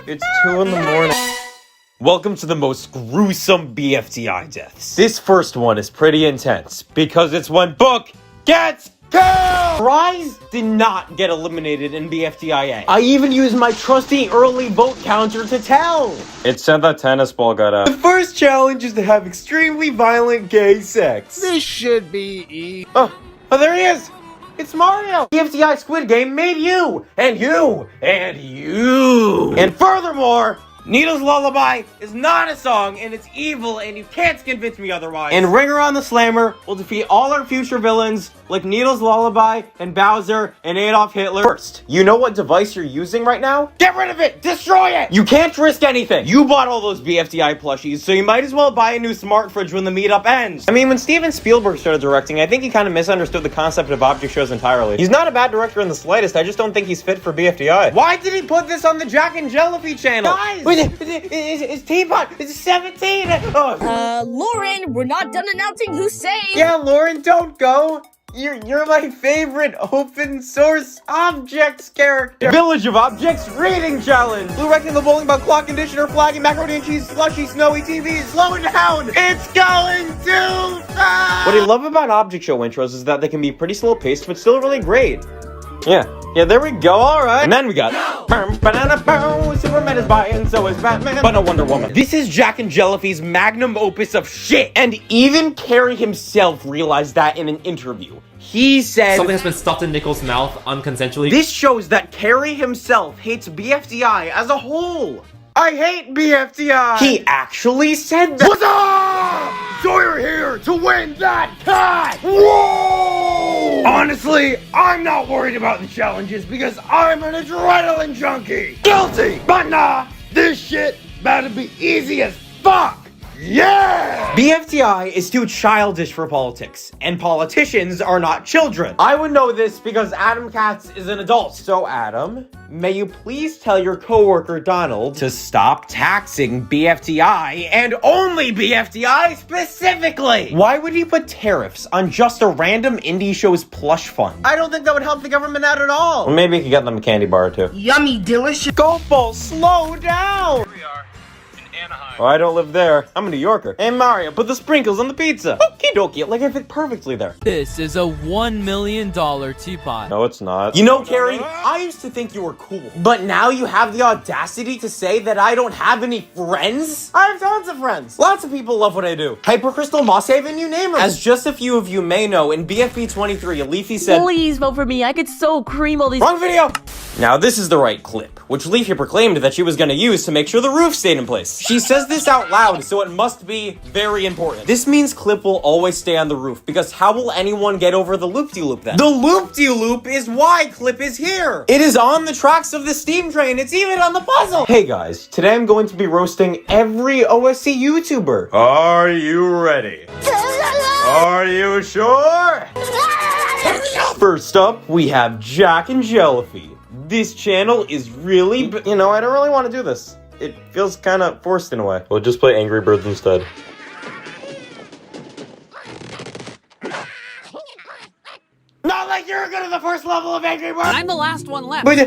It's 2 in the morning. Welcome to the most gruesome BFDI deaths. This first one is pretty intense because it's when Book gets killed! Rise did not get eliminated in BFDIA. I even used my trusty early vote counter to tell. It said that tennis ball got out. The first challenge is to have extremely violent gay sex. This should be easy. Oh, there he is! It's Mayo! BFDI Squid Game made you! And you! And you! And furthermore, Needle's Lullaby is not a song, and it's evil, and you can't convince me otherwise. And Ringer on the Slammer will defeat all our future villains, like Needle's Lullaby, and Bowser, and Adolf Hitler. First, you know what device you're using right now? Get rid of it! Destroy it! You can't risk anything! You bought all those BFDI plushies, so you might as well buy a new smart fridge when the meetup ends. I mean, when Steven Spielberg started directing, I think he kind of misunderstood the concept of object shows entirely. He's not a bad director in the slightest, I just don't think he's fit for BFDI. Why did he put this on the Jack and Jellify channel? Guys! It's Teapot! It's 17! Lauren, we're not done announcing who's saved! Yeah, Lauren, don't go! You're my favorite open source objects character. Village of Objects Reading Challenge. Blue rectangle, bowling ball, clock, conditioner, flagging, macaroni and cheese, slushy, snowy TV. Slow it down. It's going too fast. What I love about object show intros is that they can be pretty slow paced, but still really great. Yeah, there we go, alright. And then we got Superman is by and so is Batman, but no Wonder Woman. This is Jack and Jellify's magnum opus of shit. And even Cary himself realized that in an interview. He said something has been stuffed in Nichols' mouth unconsensually. This shows that Cary himself hates BFDI as a whole. I hate BFDI. He actually said that. What's up? So you're here to win that cat. Whoa! Honestly, I'm not worried about the challenges because I'm an adrenaline junkie. Guilty. But nah, this shit better be easy as fuck. Yeah! BFDI is too childish for politics, and politicians are not children. I would know this because Adam Katz is an adult. So Adam, may you please tell your coworker Donald to stop taxing BFDI and only BFDI specifically? Why would he put tariffs on just a random indie show's plush fund? I don't think that would help the government out at all. Well, maybe he could get them a candy bar or two. Yummy, delicious. Golf ball, slow down! Here we are. Anaheim. Oh, I don't live there. I'm a New Yorker. Hey, Mario, put the sprinkles on the pizza. Okie dokie, like I fit perfectly there. This is a $1 million teapot. No, it's not. You know, Cary, I used to think you were cool. But now you have the audacity to say that I don't have any friends? I have tons of friends. Lots of people love what I do. Hypercrystal, Mosshaven, you name them. As just a few of you may know, in BFB 23, Leafy said, Please vote for me. I could so cream all these. Wrong video! Now, this is the right clip, which Leafy proclaimed that she was going to use to make sure the roof stayed in place. She says this out loud, so it must be very important. This means clip will always stay on the roof, because how will anyone get over the loop-de-loop then? The loop-de-loop is why clip is here! It is on the tracks of the steam train, it's even on the puzzle! Hey guys, today I'm going to be roasting every OSC YouTuber. Are you ready? Are you sure? First up, we have Jack and Jellify. This channel is really, I don't really want to do this. It feels kind of forced in a way. We'll just play Angry Birds instead. Not like you're good at the first level of Angry Birds! I'm the last one left. Wait,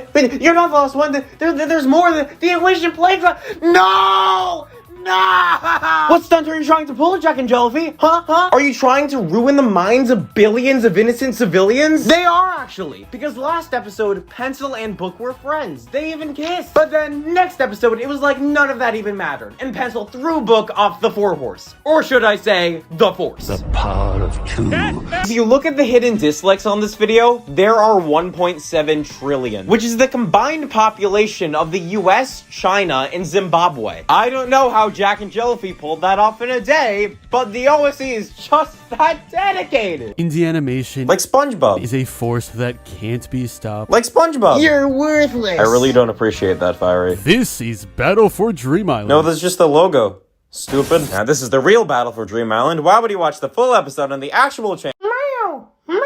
you're not the last one. There's more. The Inquisition Playground. No! No! What stunt are you trying to pull, Jack and Jellify? Huh? Are you trying to ruin the minds of billions of innocent civilians? They are, actually. Because last episode, Pencil and Book were friends. They even kissed. But then, next episode, it was like none of that even mattered. And Pencil threw Book off the 4-horse. Or should I say, the Force. The power of two. If you look at the hidden dislikes on this video, there are 1.7 trillion, which is the combined population of the US, China, and Zimbabwe. I don't know how Jack and Jellify pulled that off in a day, but the OSC is just that dedicated. Indie animation, like SpongeBob, is a force that can't be stopped. Like SpongeBob. You're worthless. I really don't appreciate that, Fiery. This is Battle for Dream Island. No, that's just the logo. Stupid. Now, this is the real Battle for Dream Island. Why would you watch the full episode on the actual channel? Mayo,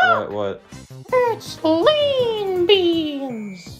look. What? It's lean beans.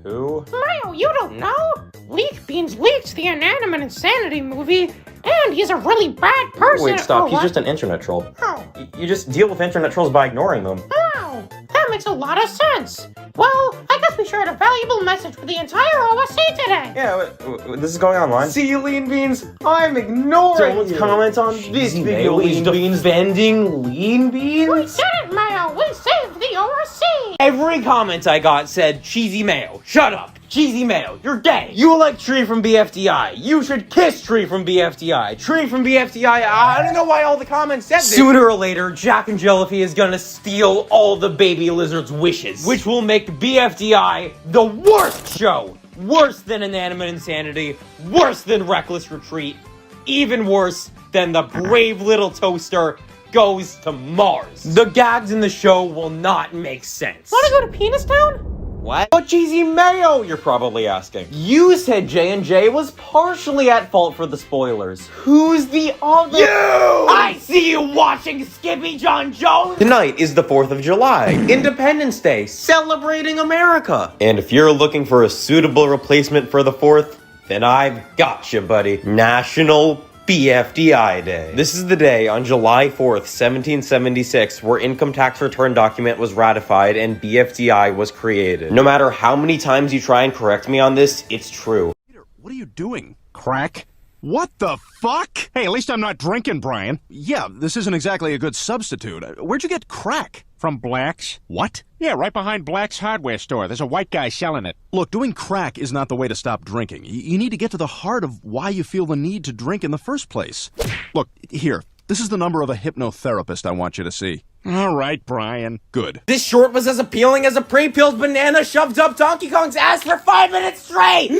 Who? Mayo, you don't know? Leak Beans leaks the Inanimate Insanity movie, and he's a really bad person. Wait, stop. Oh, He's just an internet troll. Oh. You just deal with internet trolls by ignoring them. Oh, that makes a lot of sense. Well, I guess we shared a valuable message for the entire OSC today. Yeah, this is going online. See you, Lean Beans. I'm ignoring Don't comment on this video, Lean Beans. Defending Lean Beans? We did it, Mayo. We saved the OSC. Every comment I got said, Cheesy Mayo, shut up. Cheesy Mayo, you're gay. You like Tree from BFDI. You should kiss Tree from BFDI. Tree from BFDI, I don't know why all the comments said this. Sooner or later, Jack and Jellify is gonna steal all the baby lizard's wishes, which will make BFDI the worst show. Worse than Inanimate Insanity, worse than Reckless Retreat, even worse than The Brave Little Toaster Goes to Mars. The gags in the show will not make sense. Wanna go to Penis Town? What? But Cheesy Mayo, you're probably asking. You said J&J was partially at fault for the spoilers. Who's the other? You! I see you watching Skippy John Jones! Tonight is the 4th of July, Independence Day, celebrating America. And if you're looking for a suitable replacement for the 4th, then I've got you, buddy. National BFDI Day. This is the day on July 4th, 1776, where income tax return document was ratified and BFDI was created. No matter how many times you try and correct me on this, it's true. Peter, what are you doing? Crack? What the fuck? Hey, at least I'm not drinking, Brian. Yeah, this isn't exactly a good substitute. Where'd you get crack? From Black's. What? Yeah, right behind Black's hardware store. There's a white guy selling it. Look, doing crack is not the way to stop drinking. You need to get to the heart of why you feel the need to drink in the first place. Look, here. This is the number of a hypnotherapist I want you to see. All right, Brian. Good. This short was as appealing as a pre-peeled banana shoved up Donkey Kong's ass for 5 minutes straight!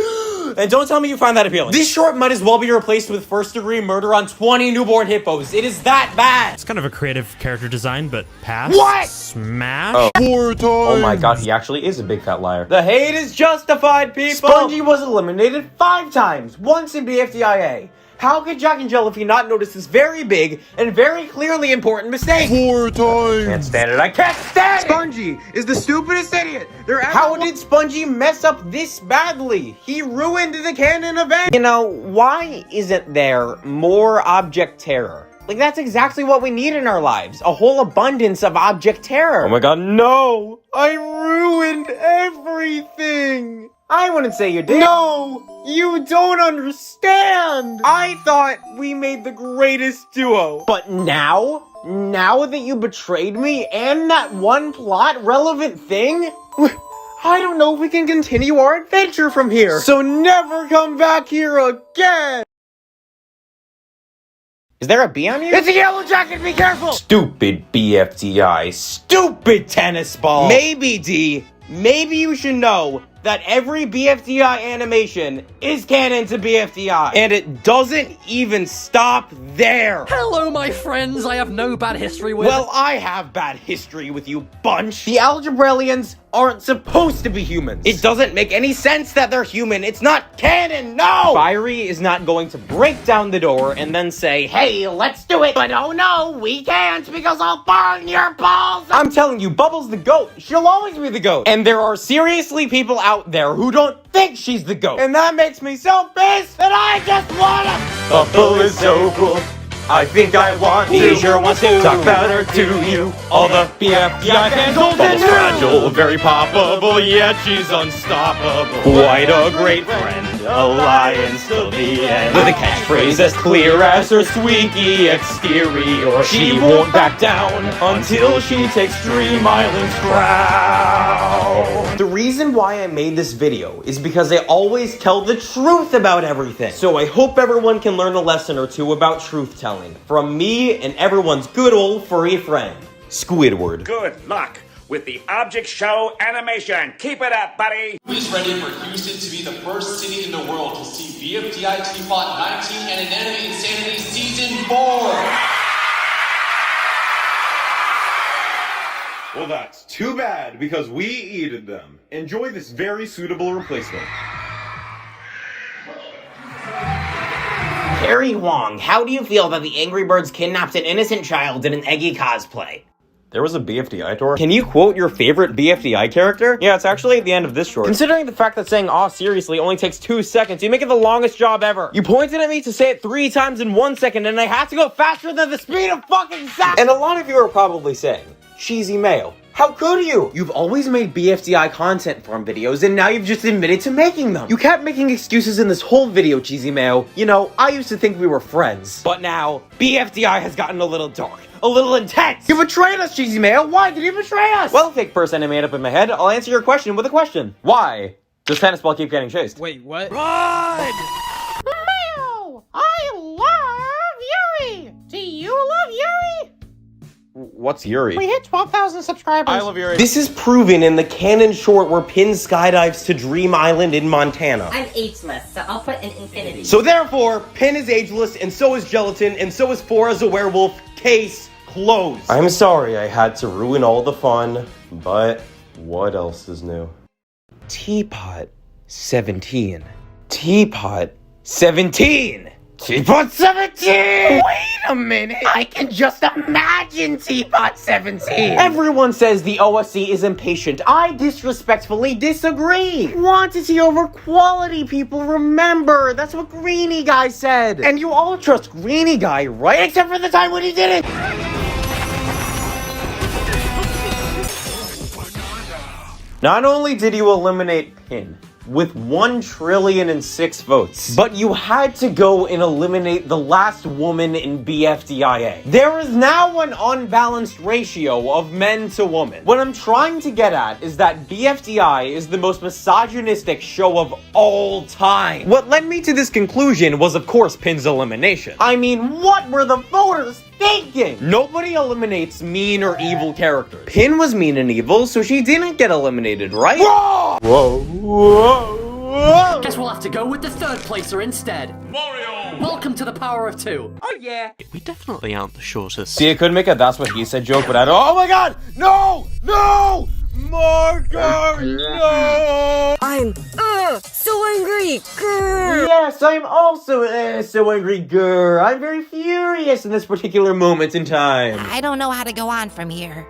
And don't tell me you find that appealing. This short might as well be replaced with first-degree murder on 20 newborn hippos. It is that bad! It's kind of a creative character design, but pass. What? Smash? Oh. 4 times! Oh my god, he actually is a big fat liar. The hate is justified, people! Spongy was eliminated 5 times, once in BFDIA. How could Jack and Jellify not notice this very big and very clearly important mistake? 4 times! Can't stand it, I can't stand it! Spongy is the stupidest idiot there ever. How did Spongy mess up this badly? He ruined the Canon event! You know, why isn't there more object terror? Like, that's exactly what we need in our lives. A whole abundance of object terror. Oh my god, no! I ruined everything! I wouldn't say you did. No! You don't understand! I thought we made the greatest duo. But now that you betrayed me and that one plot relevant thing, I don't know if we can continue our adventure from here. So never come back here again! Is there a B on you? It's a yellow jacket, be careful! Stupid BFDI, stupid tennis ball! Maybe, D, maybe you should know that every BFDI animation is canon to BFDI. And it doesn't even stop there. Hello, my friends. I have no bad history with... Well, I have bad history with you bunch. The Algebralians aren't supposed to be humans. It doesn't make any sense that they're human. It's not canon, no! Fiery is not going to break down the door and then say, hey, let's do it. But oh no, we can't because I'll burn your balls. I'm telling you, Bubbles the goat. She'll always be the goat. And there are seriously people out there who don't think she's the goat. And that makes me so pissed that I just wanna... Bubble is so cool. I think I want to. He sure wants to talk about her to you. All the BFDI fans hold Bubbles fragile, very poppable, yet she's unstoppable. Quite a great friend, alliance till the end. With a catchphrase as clear as her squeaky exterior. She won't back down until she takes Dream Island's crown. The reason why I made this video is because I always tell the truth about everything. So I hope everyone can learn a lesson or two about truth telling from me and everyone's good old furry friend, Squidward. Good luck with the object show animation. Keep it up, buddy. Who's ready for Houston to be the first city in the world to see BFDI Teapot 19 and Inanimate Insanity Season 4? Well, that's too bad because we eated them. Enjoy this very suitable replacement. Cary Huang, how do you feel that the Angry Birds kidnapped an innocent child in an Eggy cosplay? There was a BFDI tour? Can you quote your favorite BFDI character? Yeah, it's actually at the end of this short. Considering the fact that saying "aw, seriously" only takes 2 seconds, you make it the longest job ever. You pointed at me to say it 3 times in 1 second, and I had to go faster than the speed of fucking sound. And a lot of you are probably saying, Cheesy Mayo. How could you? You've always made BFDI content form videos, and now you've just admitted to making them. You kept making excuses in this whole video, Cheesy Mayo. You know, I used to think we were friends. But now, BFDI has gotten a little dark. A little intense! You betrayed us, Cheesy Mayo! Why did you betray us? Well, fake person I made up in my head, I'll answer your question with a question. Why does Tennis Ball keep getting chased? Wait, what? Mayo! I love Yuri! Do you love Yuri? What's Yuri? We hit 12,000 subscribers. I love Yuri. This is proven in the Canon short where Pin skydives to Dream Island in Montana. I'm ageless, so I'll put an infinity. So therefore, Pin is ageless, and so is Gelatin, and so is Fora's a werewolf. Case closed. I'm sorry I had to ruin all the fun, but what else is new? Teapot 17. Teapot 17! Teapot 17! Wait a minute! I can just imagine Teapot 17! Everyone says the OSC is impatient. I disrespectfully disagree! Quantity over quality, people, remember! That's what Greeny Guy said! And you all trust Greeny Guy, right? Except for the time when he did it! Not only did you eliminate Pin with 1,006,000,000 votes, but you had to go and eliminate the last woman in BFDIA. There is now an unbalanced ratio of men to women. What I'm trying to get at is that BFDI is the most misogynistic show of all time. What led me to this conclusion was, of course, Pin's elimination. I mean, what were the voters thinking? Nobody eliminates mean or evil characters. Pin was mean and evil, so she didn't get eliminated, right? Whoa! Whoa! Whoa! Whoa! Guess we'll have to go with the third placer instead. Mario! Welcome to the power of two. Oh yeah. We definitely aren't the shortest. See, I could make a that's what he said joke, but I don't. Oh my god! No! No! Marco! No! I'm so angry. Grr. Yes, I'm also so angry, grr. I'm very furious in this particular moment in time. I don't know how to go on from here.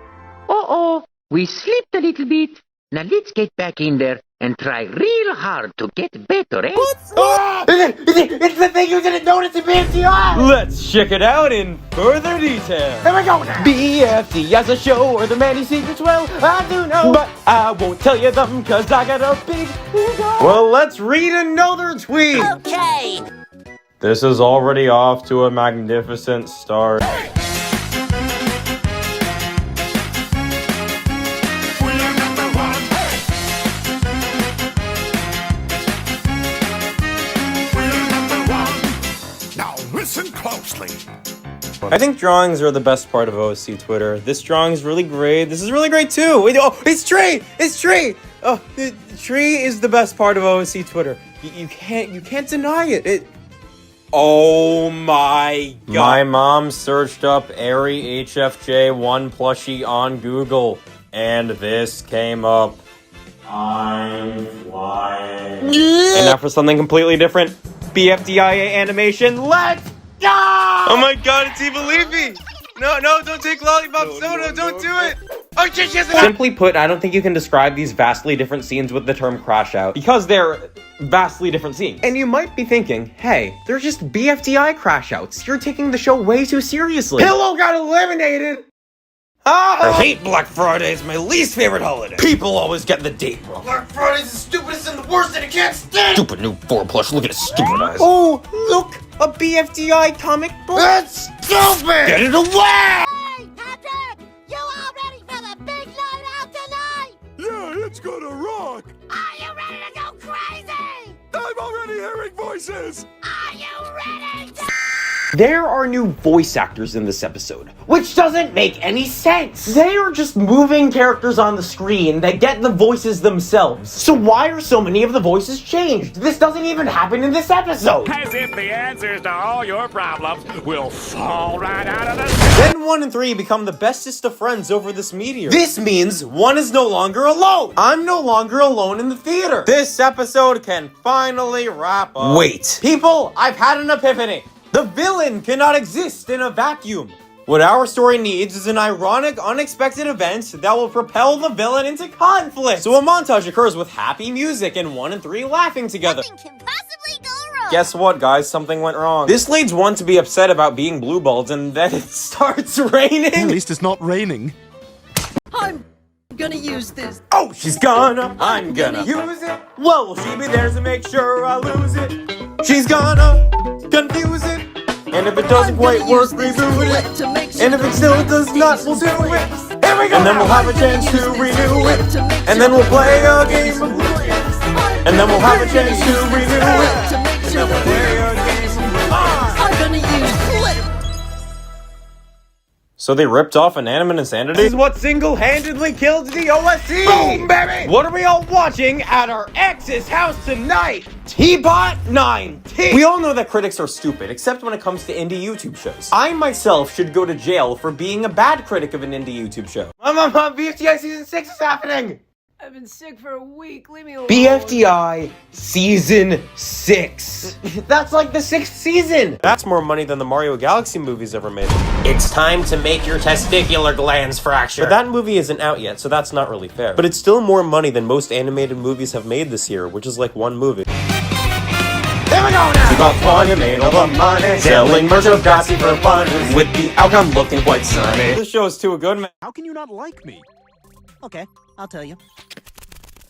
Uh-oh, we slipped a little bit. Now let's get back in there and try real hard to get better, eh? It's the thing you didn't notice in BFDI! Let's check it out in further detail. Here we go now. BFD as a show or the many secrets, well, I do know. But I won't tell you them cause I got a big ego. Well, let's read another tweet. Okay. This is already off to a magnificent start. Listen closely. I think drawings are the best part of OSC Twitter. This drawing is really great. This is really great too. Wait, oh, it's Tree! It's Tree! Oh, Tree is the best part of OSC Twitter. You can't deny it. Oh my god. My mom searched up Cary HFJ1 plushie on Google, and this came up. I'm flying. And now for something completely different. BFDIA animation, let's go! Oh my god, it's even Leafy! No, don't take lollipops, no, don't do it! Oh shit, Simply put, I don't think you can describe these vastly different scenes with the term crash out, because they're vastly different scenes. And you might be thinking, hey, they're just BFDI crash outs. You're taking the show way too seriously. Pillow got eliminated! I hate Black Friday. It's my least favorite holiday. People always get the date wrong. Black Friday's the stupidest and the worst and I can't stand. Stupid new 4 plush. Look at his stupid eyes. Oh, look, a BFDI comic book. That's stupid. Get it away. Hey, Patrick! You all ready for the big night out tonight? Yeah, it's gonna rock. Are you ready to go crazy? I'm already hearing voices. Are you ready to... There are new voice actors in this episode, which doesn't make any sense. They are just moving characters on the screen that get the voices themselves. So why are so many of the voices changed? This doesn't even happen in this episode. As if the answers to all your problems will fall right out of the sky. Then 1 and 3 become the bestest of friends over this meteor. This means 1 is no longer alone. I'm no longer alone in the theater. This episode can finally wrap up. Wait. People, I've had an epiphany. The villain cannot exist in a vacuum. What our story needs is an ironic, unexpected event that will propel the villain into conflict. So a montage occurs with happy music and 1 and 3 laughing together. Nothing can possibly go wrong. Guess what, guys? Something went wrong. This leads 1 to be upset about being blue-balled, and then it starts raining. At least it's not raining. gonna use this. Oh, she's gonna, I'm gonna use it. Well, will she be there to make sure I lose it? She's gonna confuse it. And if it doesn't quite work, reboot it. And if it still does not, we'll do it. Here we go. And then we'll have a chance to renew it. And then we'll play a game. And then we'll have a chance to renew it. And then we'll play a game. I'm gonna use flip. So they ripped off Inanimate Insanity? This is what single-handedly killed the OSC! Boom, baby! What are we all watching at our ex's house tonight? Teapot 19! We all know that critics are stupid, except when it comes to indie YouTube shows. I myself should go to jail for being a bad critic of an indie YouTube show. Mom, BFDI Season 6 is happening! I've been sick for a week. Leave me alone. BFDI Season 6. That's like the 6th season. That's more money than the Mario Galaxy movies ever made. It's time to make your testicular glands fracture. But that movie isn't out yet, so that's not really fair. But it's still more money than most animated movies have made this year, which is like one movie. Here we go now! Teapot 20 made all the money, selling merch of Gossy for fun, with the outcome looking quite sunny. This show is too good, man. How can you not like me? Okay, I'll tell you.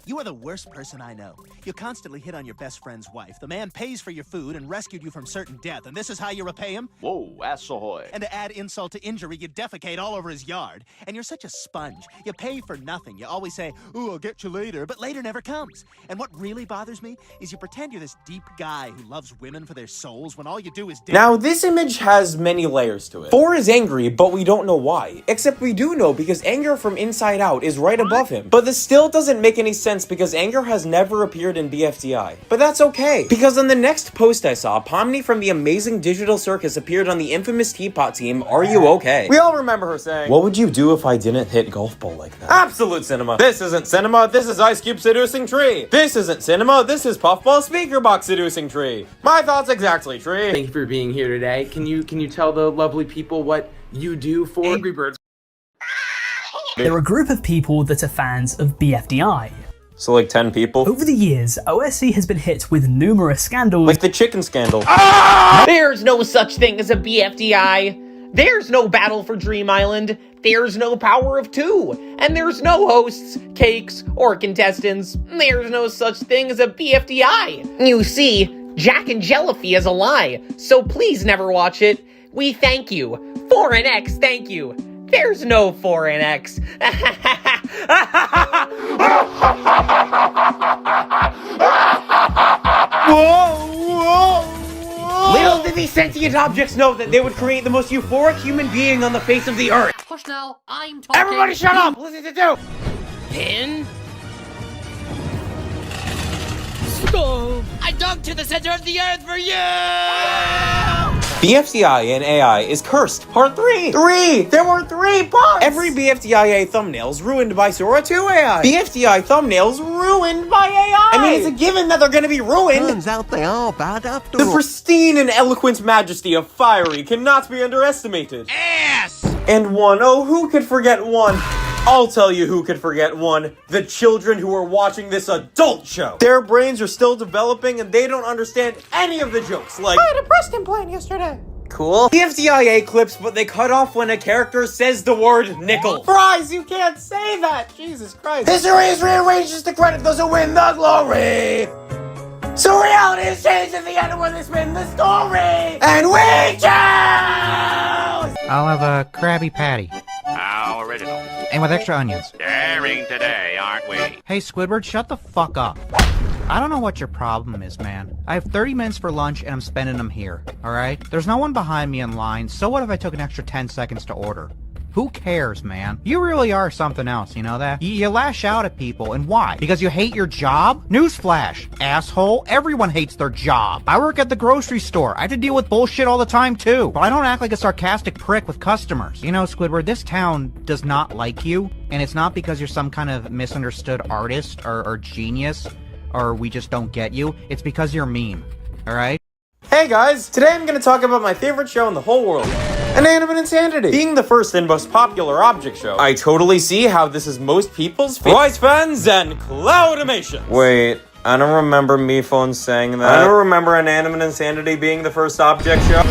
You are the worst person I know. You constantly hit on your best friend's wife. The man pays for your food and rescued you from certain death, and this is how you repay him? Whoa, ass ahoy. And to add insult to injury, you defecate all over his yard. And you're such a sponge. You pay for nothing. You always say, ooh, I'll get you later, but later never comes. And what really bothers me is you pretend you're this deep guy who loves women for their souls when all you do is date. Now, this image has many layers to it. 4 is angry, but we don't know why. Except we do know because anger from Inside Out is right above him. But this still doesn't make any sense because anger has never appeared in BFDI. But that's okay, because on the next post I saw, Pomni from the amazing digital Circus appeared on the infamous Teapot team, Are You Okay? We all remember her saying, what would you do if I didn't hit golf ball like that? Absolute cinema. This isn't cinema, this is Ice Cube seducing Tree. This isn't cinema, this is Puffball speaker box seducing Tree. My thoughts exactly, Tree. Thank you for being here today. Can you tell the lovely people what you do for Angry Birds? They're a group of people that are fans of BFDI. So like 10 people? Over the years, OSC has been hit with numerous scandals. Like the chicken scandal. There's no such thing as a BFDI. There's no Battle for Dream Island. There's no Power of Two. And there's no hosts, cakes, or contestants. There's no such thing as a BFDI. You see, jacknjellify is a lie, so please never watch it. We thank you. Foreign X, thank you. There's no Foreign X. Little did these sentient objects know that they would create the most euphoric human being on the face of the earth. Hush now, I'm talking. Everybody shut up! Listen to do! Pin. Stop. I dug to the center of the earth for you! BFDI and AI is cursed. Part 3! 3! There were 3 parts! Every BFDIA thumbnail's ruined by Sora 2 AI. BFDI thumbnails ruined by AI! I mean, it's a given that they're gonna be ruined! Turns out they are bad after all. The pristine and eloquent majesty of Fiery cannot be underestimated. Ass! And one, oh, who could forget one? I'll tell you who could forget one. The children who are watching this adult show. Their brains are still developing and they don't understand any of the jokes, like, I had a breast implant yesterday. Cool. BFDIA clips, but they cut off when a character says the word nickel. Fries, you can't say that! Jesus Christ. History is rearranged to credit those who win the glory. So reality is changed at the end when they spin the story. And we choose! I'll have a Krabby Patty. How original. And with extra onions. Daring today, aren't we? Hey, Squidward, shut the fuck up. I don't know what your problem is, man. I have 30 minutes for lunch and I'm spending them here, alright? There's no one behind me in line, so what if I took an extra 10 seconds to order? Who cares, man? You really are something else, you know that? You lash out at people, and why? Because you hate your job? Newsflash, asshole. Everyone hates their job. I work at the grocery store. I have to deal with bullshit all the time, too. But I don't act like a sarcastic prick with customers. You know, Squidward, this town does not like you, and it's not because you're some kind of misunderstood artist or genius, or we just don't get you. It's because you're mean, alright? Hey guys, today I'm going to talk about my favorite show in the whole world. Inanimate Insanity. Being the first and most popular object show, I totally see how this is most people's Rise fans and Cloudimation. Wait, I don't remember me phone saying that. I don't remember Inanimate Insanity being the first object show.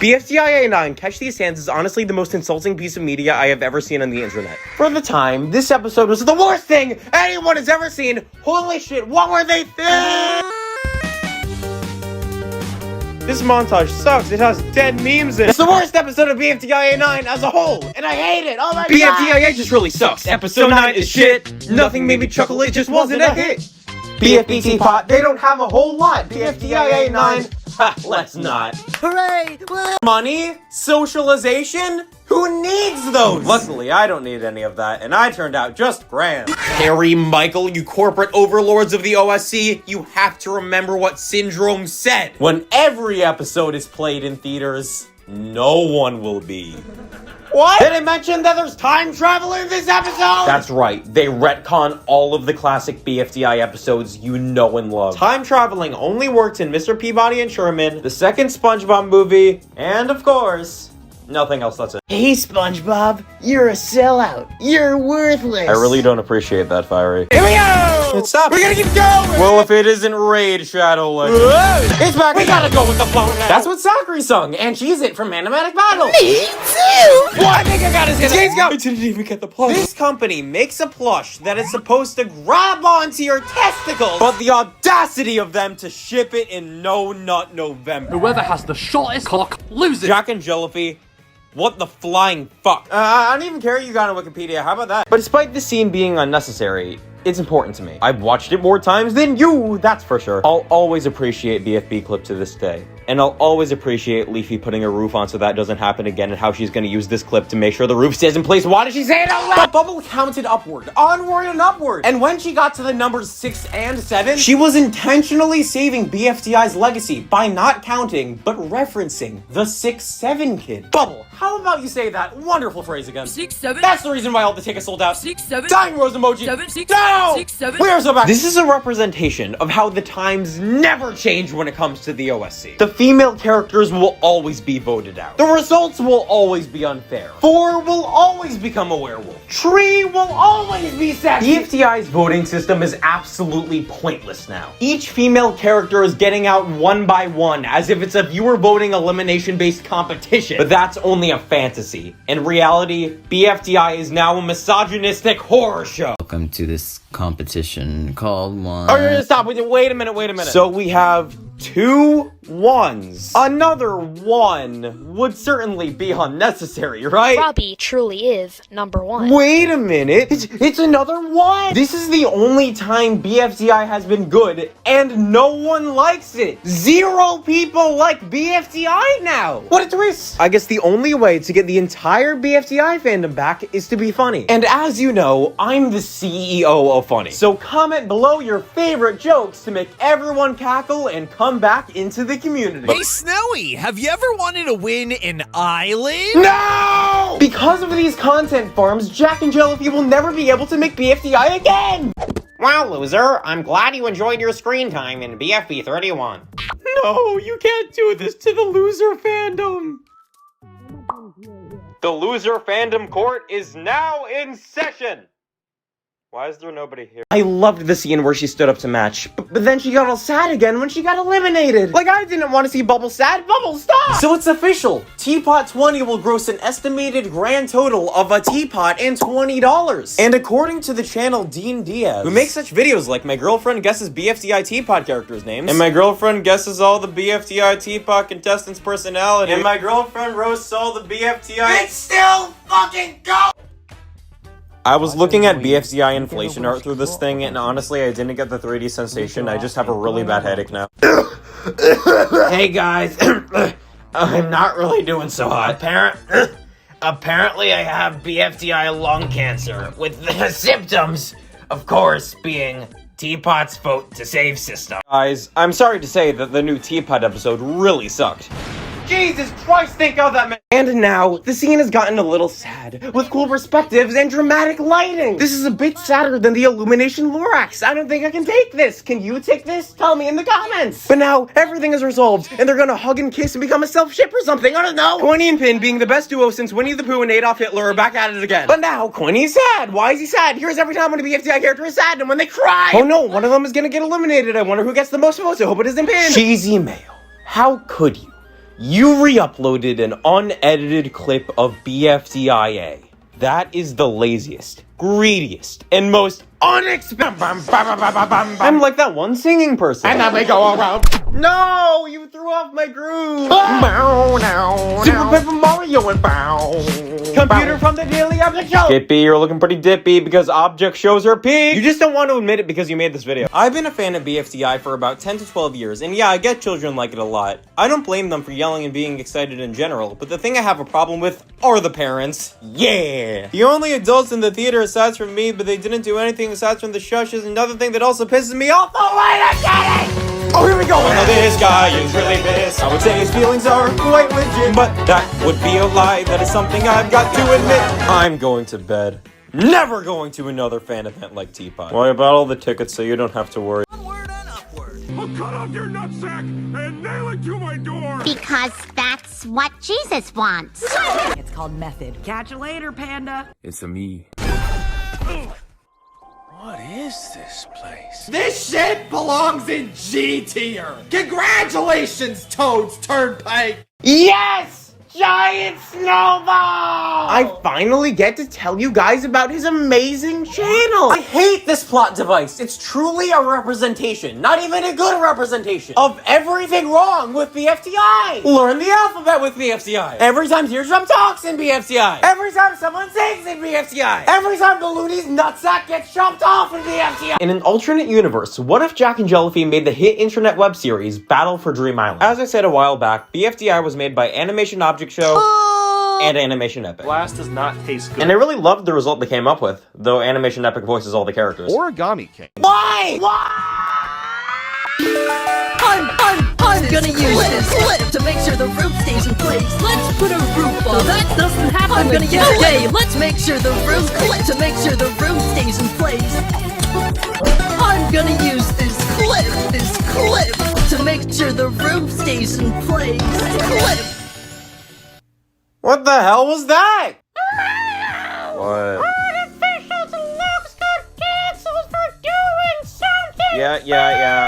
BFDIA 9, Catch These Hands is honestly the most insulting piece of media I have ever seen on the internet. For the time, this episode was the worst thing anyone has ever seen. Holy shit, what were they thinking? This montage sucks. It has dead memes in it. It's the worst episode of BFDIA 9 as a whole, and I hate it. Oh my god. BFDIA just really sucks. Episode 9 is shit. Nothing made me chuckle. It just wasn't a hit. BFB Teapot, they don't have a whole lot. BFDIA 9, ha, let's not. Hooray! Money? Socialization? Who needs those? Luckily, I don't need any of that, and I turned out just grand. Cary, Michael, you corporate overlords of the OSC, you have to remember what Syndrome said. When every episode is played in theaters, no one will be. What? Did I mention that there's time travel in this episode? That's right. They retcon all of the classic BFDI episodes you know and love. Time traveling only works in Mr. Peabody and Sherman, the second SpongeBob movie, and of course, nothing else. That's it. Hey, SpongeBob, you're a sellout. You're worthless. I really don't appreciate that, Fiery. Here we go! Stop. We're gonna keep going! Well, if it isn't Raid Shadow Legend. It's back. We gotta go with the flow now. That's what Sakura sung, and she's it from Animatic Battle. Me too! What? I think I got his hit. Let's go! I didn't even get the plush. This company makes a plush that is supposed to grab onto your testicles, but the audacity of them to ship it in No Nut November. Whoever has the shortest cock loses. jacknjellify. What the flying fuck? I don't even care you got on Wikipedia, how about that? But despite the scene being unnecessary, it's important to me. I've watched it more times than you, that's for sure. I'll always appreciate BFB clip to this day. And I'll always appreciate Leafy putting a roof on so that doesn't happen again and how she's gonna use this clip to make sure the roof stays in place. Why did she say it out loud? But Bubble counted upward, onward and upward. And when she got to the numbers 6 and 7, she was intentionally saving BFDI's legacy by not counting, but referencing the 6-7 kid. Bubble, how about you say that wonderful phrase again? 6-7. That's the reason why all the tickets sold out. 6-7. Dying rose emoji. 7-6. No! 6-7. We are so back. This is a representation of how the times never change when it comes to the OSC. The female characters will always be voted out. The results will always be unfair. 4 will always become a werewolf. Tree will always be sexy. BFDI's voting system is absolutely pointless now. Each female character is getting out one by one as if it's a viewer voting elimination-based competition. But that's only a fantasy. In reality, BFDI is now a misogynistic horror show. Welcome to this competition called One. Oh, stop. Wait a minute. So we have 2 1s. Another 1 would certainly be unnecessary, right? Robbie truly is number 1. Wait a minute. It's another 1. This is the only time BFDI has been good, and no one likes it. 0 people like BFDI now. What a twist. I guess the only way to get the entire BFDI fandom back is to be funny. And as you know, I'm the CEO of funny. So comment below your favorite jokes to make everyone cackle and come back into the community. Hey, Snowy, have you ever wanted to win an island? No! Because of these content farms, jacknjellify will never be able to make BFDI again! Wow, loser, I'm glad you enjoyed your screen time in BFB 31. No, you can't do this to the loser fandom! The loser fandom court is now in session! Why is there nobody here? I loved the scene where she stood up to match, but then she got all sad again when she got eliminated. Like, I didn't want to see Bubble sad. Bubble, stop! So it's official. Teapot 20 will gross an estimated grand total of a teapot and $20. And according to the channel Dean Diaz, who makes such videos like My Girlfriend Guesses BFDI Teapot characters' names, and My Girlfriend Guesses all the BFDI Teapot contestants' personality, and My Girlfriend Roasts all the BFDI... It's still fucking go! I was looking at BFDI inflation art through this thing, and honestly, I didn't get the 3D sensation. I just have a really bad headache now. Hey guys, I'm not really doing so hot. Apparently I have BFDI lung cancer, with the symptoms, of course, being Teapot's vote to save system. Guys, I'm sorry to say that the new Teapot episode really sucked. Jesus Christ, think how that meant. And now, the scene has gotten a little sad, with cool perspectives and dramatic lighting. This is a bit sadder than the Illumination Lorax. I don't think I can take this. Can you take this? Tell me in the comments. But now, everything is resolved, and they're gonna hug and kiss and become a self-ship or something. I don't know. Coiny and Pin, being the best duo since Winnie the Pooh and Adolf Hitler, are back at it again. But now, Coiny's sad. Why is he sad? Here's every time when a BFDI character is sad and when they cry. Oh no, one of them is gonna get eliminated. I wonder who gets the most votes. I hope it isn't Pin. Cheesy Mayo. How could you? You re-uploaded an unedited clip of BFDIA. That is the laziest, greediest, and most unexpected. I'm like that one singing person. And then we go around. No, you threw off my groove. Super Paper Mario and bow. Computer from the Daily Object Show. Skippy, you're looking pretty dippy because object shows are peak. You just don't want to admit it because you made this video. I've been a fan of BFDI for about 10 to 12 years, and yeah, I get children like it a lot. I don't blame them for yelling and being excited in general, but the thing I have a problem with are the parents. Yeah. The only adults in the theater aside from me, but they didn't do anything aside from the shush is another thing that also pisses me off. Oh, wait, I get it! Oh, here we go! I know this guy is really pissed. I would say his feelings are quite legit, but that would be a lie. That is something I've got to admit. I'm going to bed. Never going to another fan event like Teapot. Well, I bought all the tickets so you don't have to worry. I'll cut off your nutsack and nail it to my door! Because that's what Jesus wants. It's called method. Catch you later, Panda. It's a me. What is this place? This shit belongs in G tier. Congratulations, Toad's Turnpike. Yes! Giant snowball! I finally get to tell you guys about his amazing channel! I hate this plot device. It's truly a representation, not even a good representation, of everything wrong with BFDI! Learn the alphabet with BFDI! Every time Teardrop talks in BFDI! Every time someone sings in BFDI! Every time the Looney's nutsack gets chopped off in BFDI! In an alternate universe, what if Jack and Jellify made the hit internet web series Battle for Dream Island? As I said a while back, BFDI was made by Animation Object Show and Animation Epic. Blast does not taste good. And I really loved the result they came up with, though Animation Epic voices all the characters. Origami King. Why? I'm gonna use this clip to make sure the roof stays in place. Let's put a roof on. So that doesn't happen. I'm gonna use it. Let's make sure the roof clip to make sure the roof stays in place. I'm gonna use this clip to make sure the roof stays in place. Clip. What the hell was that? What? Artificial Deluxe got canceled for doing something. Yeah,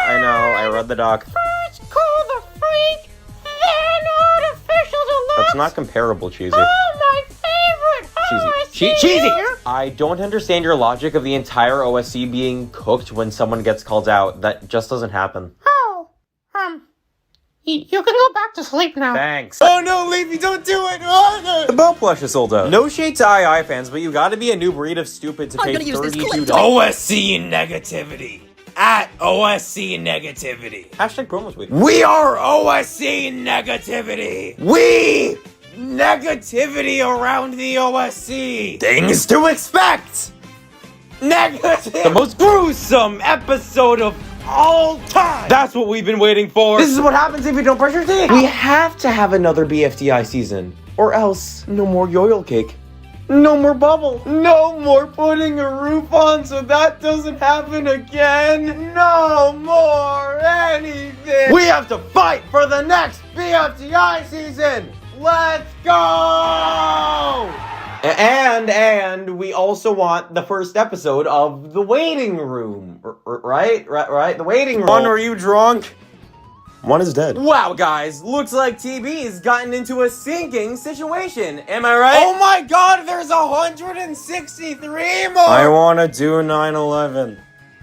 I know. I read the doc. First call the freak, then Artificial Deluxe. That's not comparable, Cheesy. Oh, my favorite. Cheesy! I don't understand your logic of the entire OSC being cooked when someone gets called out. That just doesn't happen. Oh, you can go back to sleep now. Thanks. Oh no, Leafy, don't do it! Oh, no. The Bell plush is sold out. No shade to II fans, but you gotta be a new breed of stupid to pay $32. OSC negativity. At OSC negativity. Hashtag promo tweet. We are OSC negativity. We negativity around the OSC. Things to expect. Negative. The most gruesome episode of all time. That's what we've been waiting for. This is what happens if you don't brush your teeth. We have to have another BFDI season, or else no more yoil cake. No more bubble. No more putting a roof on so that doesn't happen again. No more anything. We have to fight for the next BFDI season. Let's go! And we also want the first episode of The Waiting Room. Right? The Waiting Room. One, are you drunk? One is dead. Wow, guys. Looks like TB's gotten into a sinking situation. Am I right? Oh my god, there's 163 more! I wanna do 9/11.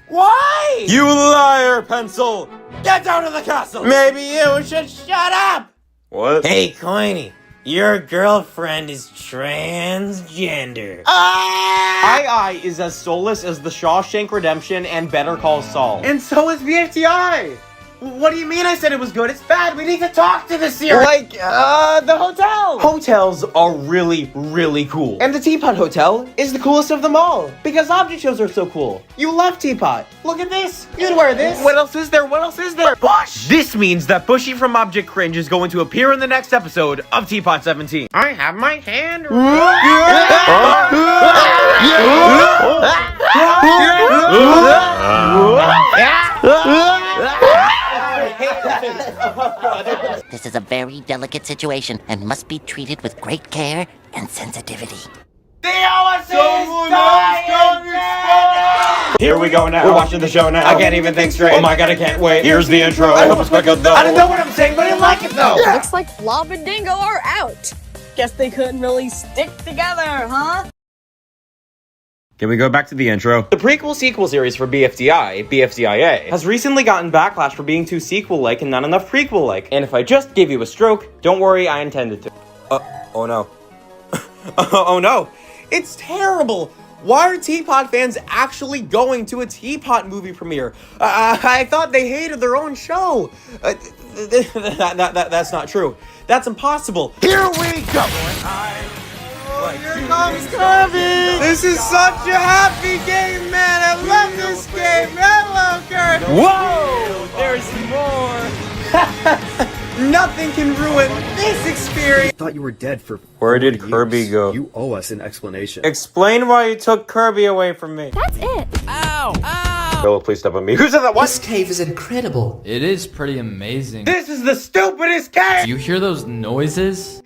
Why? You liar, Pencil! Get down to the castle! Maybe you should shut up! What? Hey, Coiny. Your girlfriend is transgender. II is as soulless as The Shawshank Redemption and Better Call Saul. And so is BFDI! What do you mean I said it was good? It's bad. We need to talk to the series. Like, the hotel. Hotels are really, really cool. And the Teapot Hotel is the coolest of them all. Because object shows are so cool. You love Teapot. Look at this. You'd wear this. What else is there? What else is there? Bush! This means that Bushy from Object Cringe is going to appear in the next episode of Teapot 17. I have my hand. This is a very delicate situation and must be treated with great care and sensitivity. The OSC is dying! Here we go now. We're watching the show now. I can't even think straight. Oh my god, I can't wait. Here's the intro. I hope it's quick though. I don't know what I'm saying, but I like it though. Yeah. Looks like Blob and Dingo are out. Guess they couldn't really stick together, huh? Can we go back to the intro? The prequel-sequel series for BFDI, BFDIA, has recently gotten backlash for being too sequel-like and not enough prequel-like. And if I just gave you a stroke, don't worry, I intended to. Oh no. Oh no. It's terrible. Why are Teapot fans actually going to a Teapot movie premiere? I thought they hated their own show. That's not true. That's impossible. Here we go. Here comes Kirby! This is such a happy game, man! I love this game! Hello, Kirby! Whoa! There's more! Nothing can ruin this experience! I thought you were dead for 4 Where did years. Kirby go? You owe us an explanation. Explain why you took Kirby away from me. That's it. Ow! Ow! Bella, please step on me. Who said that? What? This cave is incredible. It is pretty amazing. This is the stupidest cave! Do you hear those noises?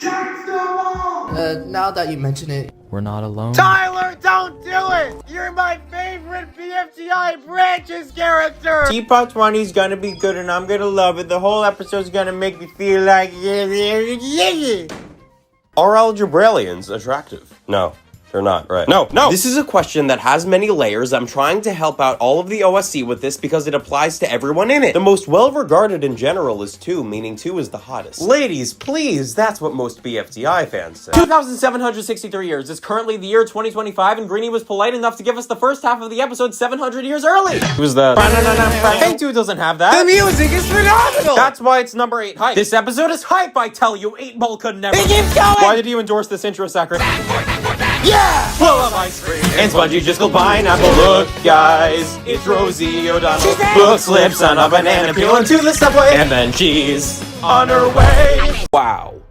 Now that you mention it, We're not alone. Tyler, don't do it! You're my favorite BFDI branches character! Teapot 20 is gonna be good and I'm gonna love it. The whole episode's gonna make me feel like... Are algebrailians attractive? No. They're not, right? No! This is a question that has many layers. I'm trying to help out all of the OSC with this because it applies to everyone in it. The most well-regarded in general is 2, meaning 2 is the hottest. Ladies, please, that's what most BFDI fans say. 2,763 years. It's currently the year 2025, and Greenie was polite enough to give us the first half of the episode 700 years early. Who's that? Hey, 2 doesn't have that. The music is phenomenal! That's why it's number 8 hype. This episode is hype, I tell you. 8 Ball could never. It keeps going! Why did you endorse this intro, Sacre? Yeah! Blow up ice cream and spongy jizzle pineapple. Look, guys, it's Rosie O'Donnell. Book slips on a banana peel into the subway, and then she's on her way. Wow.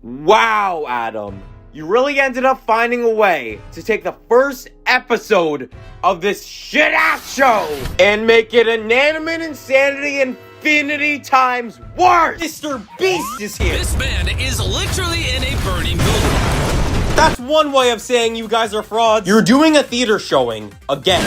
Wow, Adam. You really ended up finding a way to take the first episode of this shit-ass show and make it inanimate insanity infinity times worse. Mr. Beast is here. This man is literally in a burning building. That's one way of saying you guys are frauds. You're doing a theater showing again.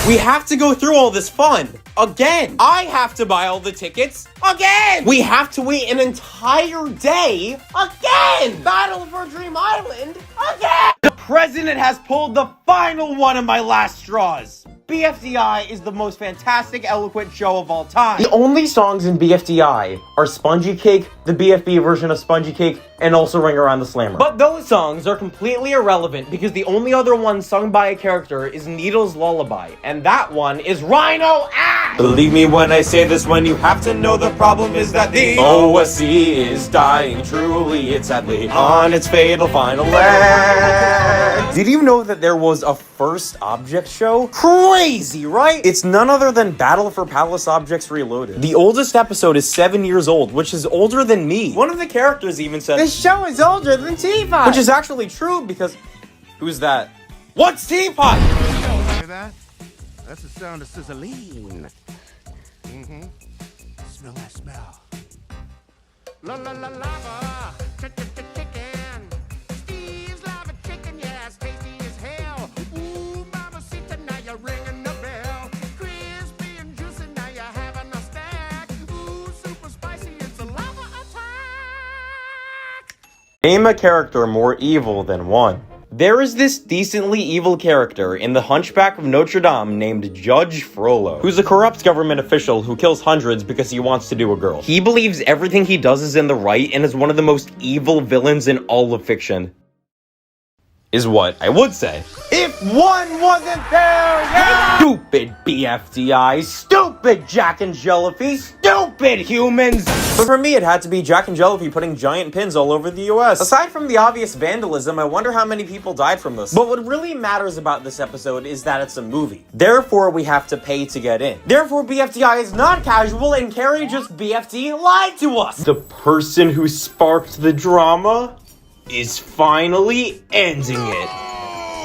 We have to go through all this fun again. I have to buy all the tickets again. We have to wait an entire day again. Battle for Dream Island again. The president has pulled the final one of my last straws. BFDI is the most fantastic, eloquent show of all time. The only songs in BFDI are Spongy Cake, the BFB version of Spongy Cake, and also Ring Around the Slammer. But those songs are completely irrelevant because the only other one sung by a character is Needle's Lullaby, and that one is Rhino Ass! Believe me when I say this, when you have to know the problem is that the OSC is dying. Truly, it's sadly on its fatal final leg. Did you know that there was a first object show? Crazy, right? It's none other than Battle for Palace Objects Reloaded. The oldest episode is 7 years old, which is older than me. One of the characters even said, "This show is older than Teapot," which is actually true because... Who's that? What's Teapot? Hear that? That's the sound of sizzling. Smell that smell. La la la lava. Chicken. Steve's lava chicken, yeah, it's tasty as hell. Ooh, mama, see tonight you're ringing the bell. Crispy and juicy, now you're having a stack. Ooh, super spicy, it's a lava attack. Name a character more evil than one. There is this decently evil character in The Hunchback of Notre Dame named Judge Frollo, who's a corrupt government official who kills hundreds because he wants to do a girl. He believes everything he does is in the right and is one of the most evil villains in all of fiction. Is what I would say. If one wasn't there, yeah! Stupid BFDI, stupid jacknjellify, stupid humans! But for me, it had to be jacknjellify putting giant pins all over the US. Aside from the obvious vandalism, I wonder how many people died from this. But what really matters about this episode is that it's a movie. Therefore, we have to pay to get in. Therefore, BFDI is not casual, and Cary just BFD lied to us. The person who sparked the drama is finally ending it.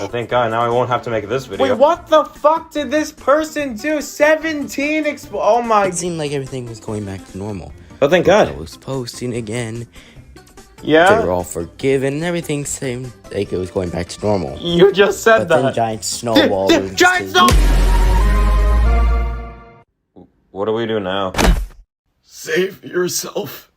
Oh, thank God, now I won't have to make this video. Wait, what the fuck did this person do? 17 oh my... It seemed like everything was going back to normal. Oh, thank God. I was posting again. Yeah? They were all forgiven and everything seemed like it was going back to normal. You just said But then that. giant snowball. Giant snow. What do we do now? Save yourself.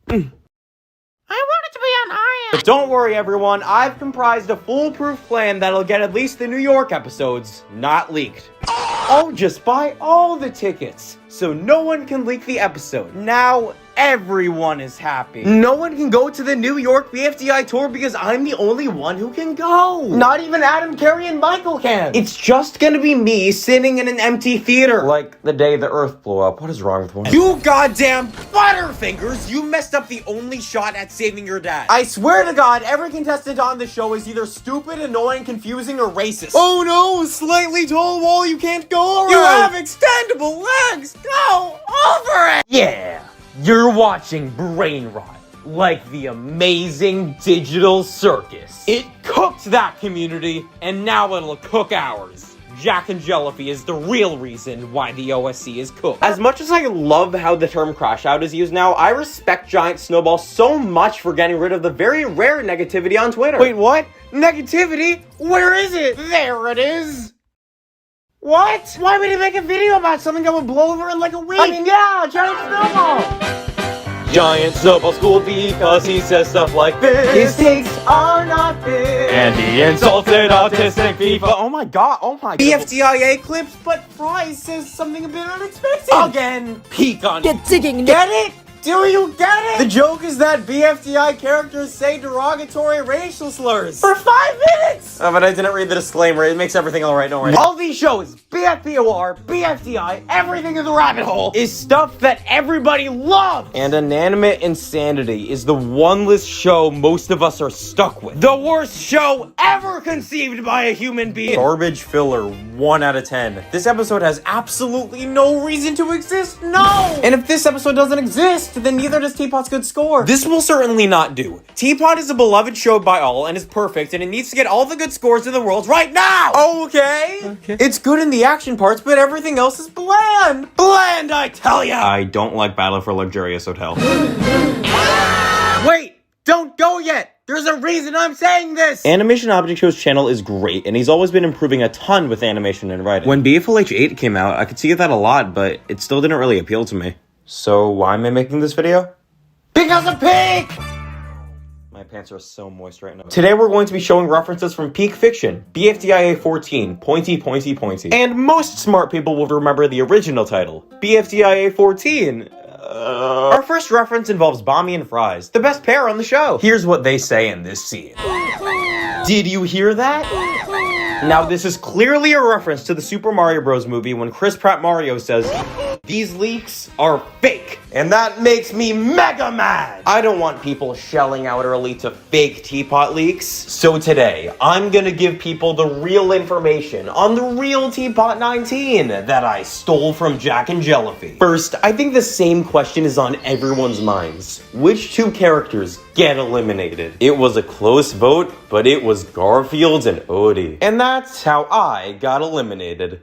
I wanted to be on Iron. But don't worry, everyone. I've comprised a foolproof plan that'll get at least the New York episodes not leaked. I'll just buy all the tickets, so no one can leak the episode. Now, everyone is happy. No one can go to the New York BFDI tour because I'm the only one who can go. Not even Adam, Cary, and Michael can. It's just gonna be me sitting in an empty theater. Like the day the Earth blew up. What is wrong with one? You goddamn butterfingers! You messed up the only shot at saving your dad. I swear to God, every contestant on the show is either stupid, annoying, confusing, or racist. Oh no, slightly tall wall you can't go around. You have extendable legs. Go over it. Yeah. You're watching brain rot, like the amazing digital circus. It cooked that community, and now it'll cook ours. Jacknjellify is the real reason why the OSC is cooked. As much as I love how the term crash out is used now, I respect Giant Snowball so much for getting rid of the very rare negativity on Twitter. Wait, what? Negativity? Where is it? There it is. What? Why would he make a video about something that would blow over in like a week? I mean, yeah, Giant Snowball! Giant Snowball school because he says stuff like this. His takes are not big. And he insulted autistic people. Oh my god, BFDIA clips, but Fry says something a bit unexpected. Again, peek on Get digging. Get it? Do you get it? The joke is that BFDI characters say derogatory racial slurs. For 5 minutes! Oh, but I didn't read the disclaimer. It makes everything alright, don't worry. All these shows, BFPOR, BFDI, everything in the rabbit hole, is stuff that everybody loves! And inanimate insanity is the one-less show most of us are stuck with. The worst show ever conceived by a human being. Garbage filler, 1 out of 10. This episode has absolutely no reason to exist, no! And if this episode doesn't exist, then neither does Teapot's good score. This will certainly not do. Teapot is a beloved show by all and is perfect, and it needs to get all the good scores in the world right now! Okay? It's good in the action parts, but everything else is bland! Bland, I tell ya! I don't like Battle for Luxurious Hotel. Wait! Don't go yet! There's a reason I'm saying this! Animation Object Show's channel is great, and he's always been improving a ton with animation and writing. When BFLH 8 came out, I could see that a lot, but it still didn't really appeal to me. So why am I making this video? Because of Peak! My pants are so moist right now. Today we're going to be showing references from Peak Fiction, BFDIA 14, Pointy Pointy Pointy. And most smart people will remember the original title, BFDIA 14. Our first reference involves Bommy and Fries, the best pair on the show. Here's what they say in this scene. Did you hear that? Now this is clearly a reference to the Super Mario Bros. Movie when Chris Pratt Mario says, "These leaks are fake," and that makes me mega mad. I don't want people shelling out early to fake Teapot leaks. So today, I'm gonna give people the real information on the real Teapot 19 that I stole from Jacknjellify. First, I think the same question is on everyone's minds. Which 2 characters get eliminated? It was a close vote, but it was Garfield and Odie. And that's how I got eliminated.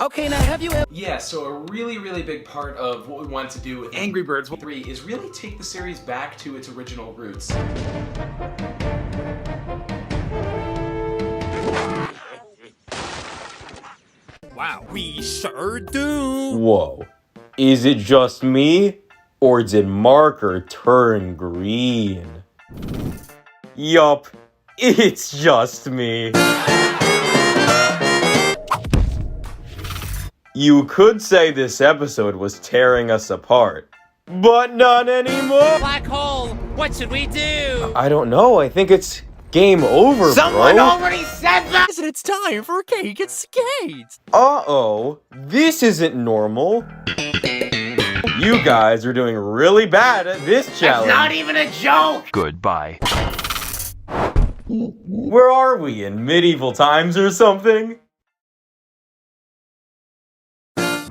Okay, now have you ever... Yeah, so a really big part of what we want to do with Angry Birds 3 is really take the series back to its original roots. Wow, we sure do. Whoa. Is it just me? Or did marker turn green? Yup, it's just me. You could say this episode was tearing us apart, but not anymore. Black hole, what should we do? I don't know, I think it's game over, Someone bro. already said that! Isn't it time for cake and skates? Uh-oh, this isn't normal. You guys are doing really bad at this challenge. That's not even a joke! Goodbye. Where are we, in medieval times or something?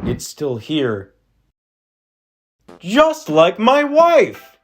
It's still here. Just like my wife.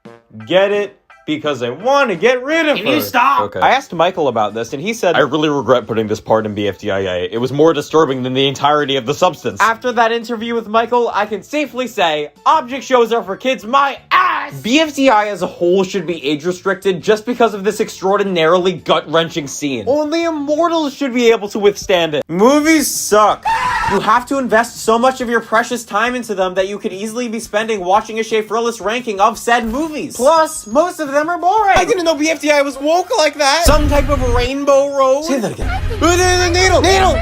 Get it? Because I want to get rid of her. Can you stop? Okay. I asked Michael about this, and he said, I really regret putting this part in BFDIA. It was more disturbing than the entirety of the substance. After that interview with Michael, I can safely say, object shows are for kids my age! Yes! BFDI as a whole should be age-restricted just because of this extraordinarily gut-wrenching scene. Only immortals should be able to withstand it. Movies suck. You have to invest so much of your precious time into them that you could easily be spending watching a Schaeferless ranking of said movies. Plus, most of them are boring. I didn't know BFDI was woke like that. Some type of rainbow road. Say that again. Needle! Needle!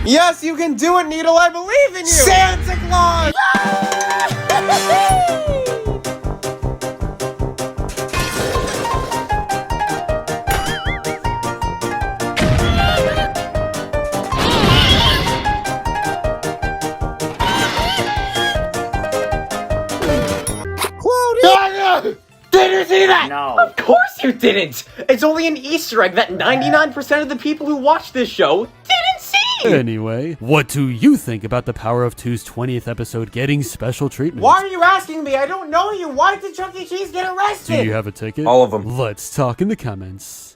Yes, you can do it, Needle. I believe in you. Santa Claus! Did you see that? No. Of course you didn't! It's only an Easter egg that 99% of the people who watch this show didn't see! Anyway, what do you think about the Power of Two's 20th episode getting special treatment? Why are you asking me? I don't know you! Why did Chuck E. Cheese get arrested? Do you have a ticket? All of them. Let's talk in the comments.